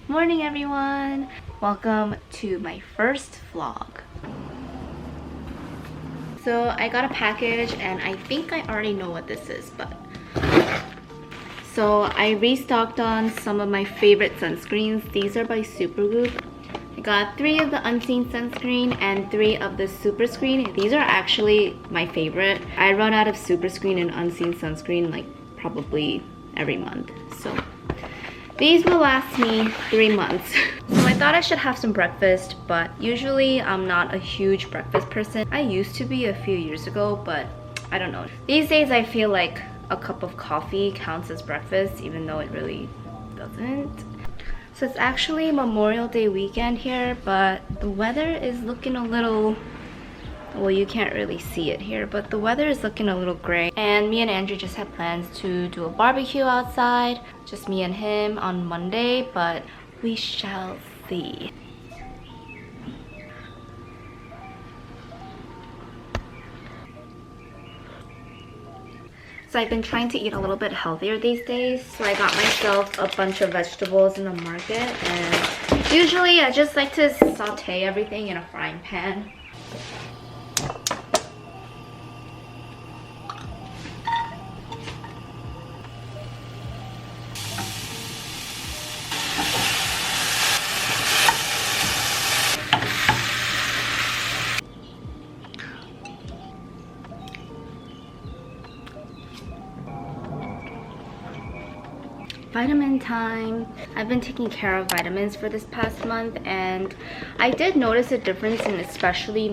Morning everyone! Welcome to my first vlog. So I got a package and I think I already know what this is, but... So I restocked on some of my favorite sunscreens. These are by Supergoop. I got 3 of the Unseen sunscreen and 3 of the Super Screen. These are actually my favorite. I run out of Super Screen and Unseen sunscreen like probably every month. So these will last me 3 months. So I thought I should have some breakfast, but usually I'm not a huge breakfast person. I used to be a few years ago, but I don't know. These days I feel like a cup of coffee counts as breakfast, even though it really doesn't. So it's actually Memorial Day weekend here, but the weather is looking a little... Well, you can't really see it here, but the weather is looking a little gray. And me and Andrew just had plans to do a barbecue outside. Just me and him on Monday, but we shall see. So I've been trying to eat a little bit healthier these days. So I got myself a bunch of vegetables in the market. And usually I just like to saute everything in a frying pan. Vitamin time. I've been taking care of vitamins for this past month and I did notice a difference in especially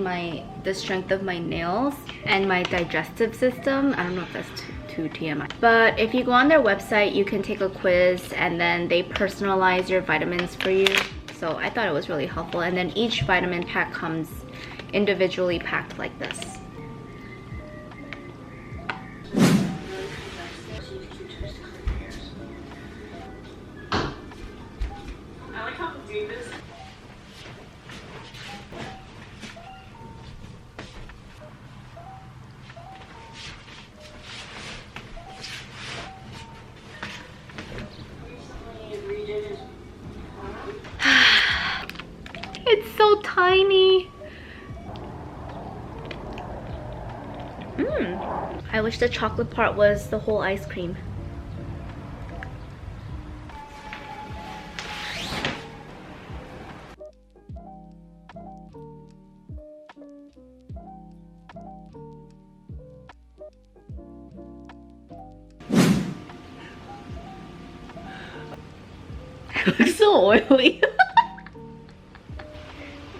the strength of my nails and my digestive system. I don't know if that's too TMI. But if you go on their website, you can take a quiz and then they personalize your vitamins for you. So I thought it was really helpful. And then each vitamin pack comes individually packed like this. It's so tiny. I wish the chocolate part was the whole ice cream. It looks so oily.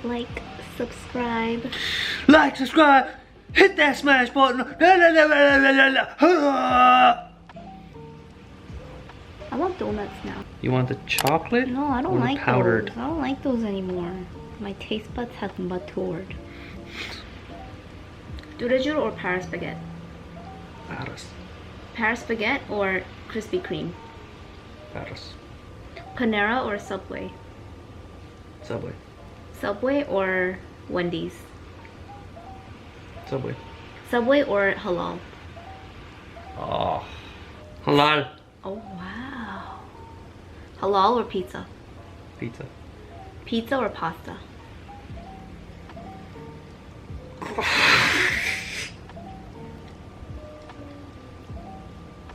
Like, subscribe. Like, subscribe, hit that smash button. I want donuts now. You want the chocolate? No, I don't like powdered? those. I don't like those anymore. My taste buds have matured. Durajur or Paris baguette? Paris. Paris baguette or Krispy Kreme? Paris. Panera or Subway? Subway. Subway or Wendy's? Subway. Subway or halal? Oh. Halal. Oh wow. Halal or pizza? Pizza. Pizza or pasta?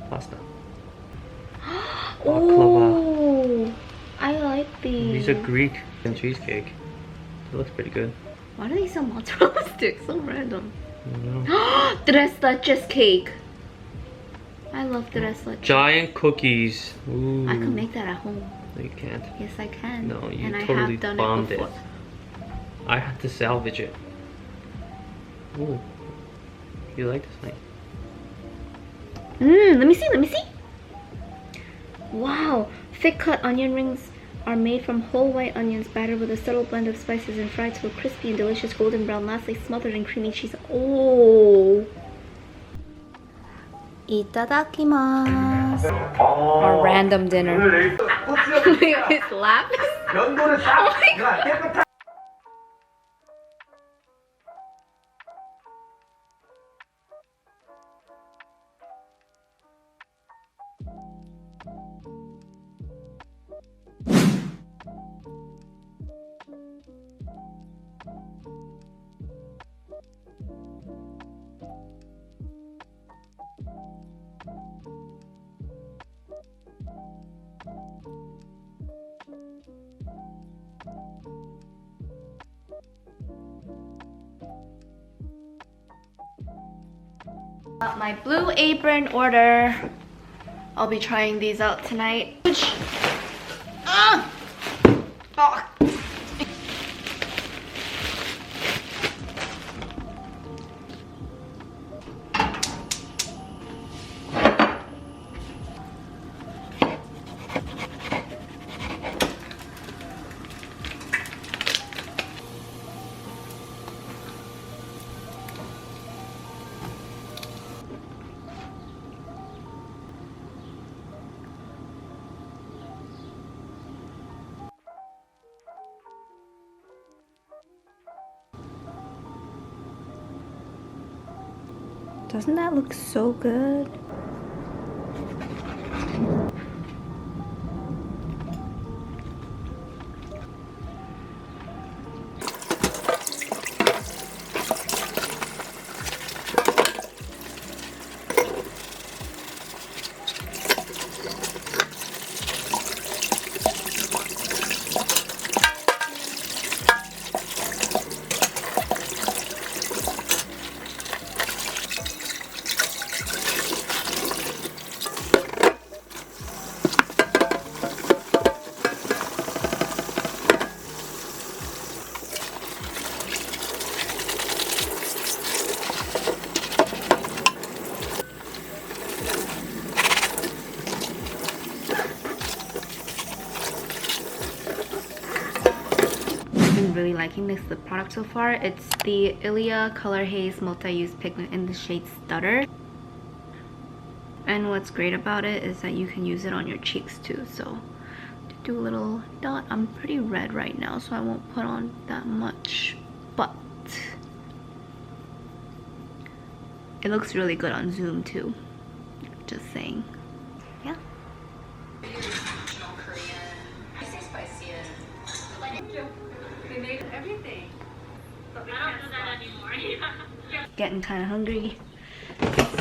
Pasta. Oh, I like these. These are Greek and cheesecake. It looks pretty good. Why do they sell mozzarella sticks? So random. I don't know. Tres leches cake. I love tres leches. Giant cookies. Ooh. I could make that at home. No, you can't. Yes, I can. No, you and totally I have done bombed it before. I had to salvage it. Ooh. You like this thing? Let me see, let me see. Wow, thick cut onion rings are made from whole white onions battered with a subtle blend of spices and fried to a crispy and delicious golden brown, lastly smothered in creamy cheese. Oh. Itadakimasu. Our random dinner. His laugh. Oh my god. Got my Blue Apron order. I'll be trying these out tonight. Ah! Oh. Doesn't that look so good? Really liking the product so far. It's the Ilia Color Haze Multi-Use Pigment in the shade Stutter. And what's great about it is that you can use it on your cheeks too. So to do a little dot, I'm pretty red right now, so I won't put on that much. But it looks really good on Zoom too. Just saying. Yeah. They made everything. But we I don't do that anymore. Getting kind of hungry.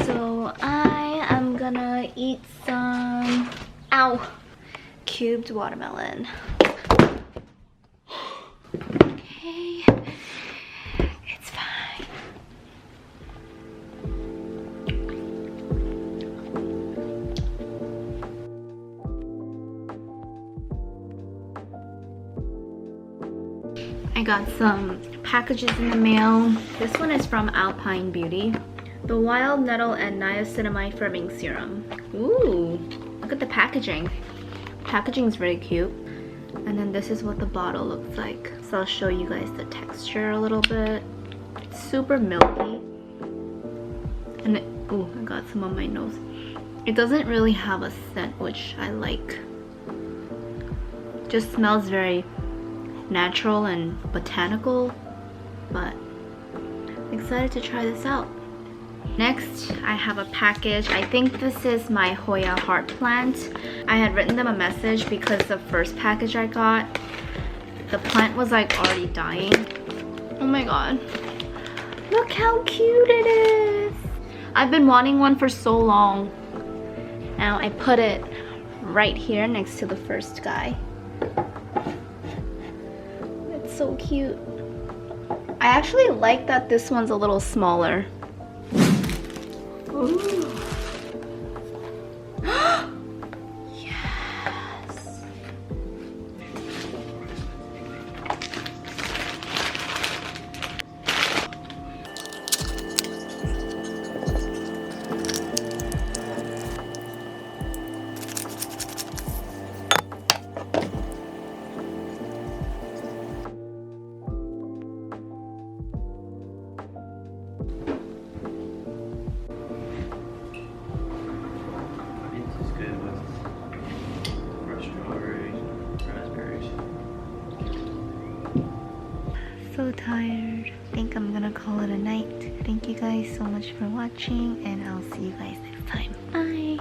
So I am gonna eat some, cubed watermelon. Okay, it's fine. I got some packages in the mail. This one is from Alpine Beauty. The Wild Nettle and Niacinamide Firming Serum. Ooh, look at the packaging. Packaging's really cute. And then this is what the bottle looks like. So I'll show you guys the texture a little bit. It's super milky. And ooh, I got some on my nose. It doesn't really have a scent, which I like. Just smells very natural and botanical, but I'm excited to try this out. Next, I have a package. I think this is my Hoya heart plant. I had written them a message because the first package I got, the plant was like already dying. Oh my god. Look how cute it is. I've been wanting one for so long. Now I put it right here next to the first guy. It's so cute. I actually like that this one's a little smaller. Ooh. Yes. So tired. I think I'm gonna call it a night. Thank you guys so much for watching, and I'll see you guys next time. Bye.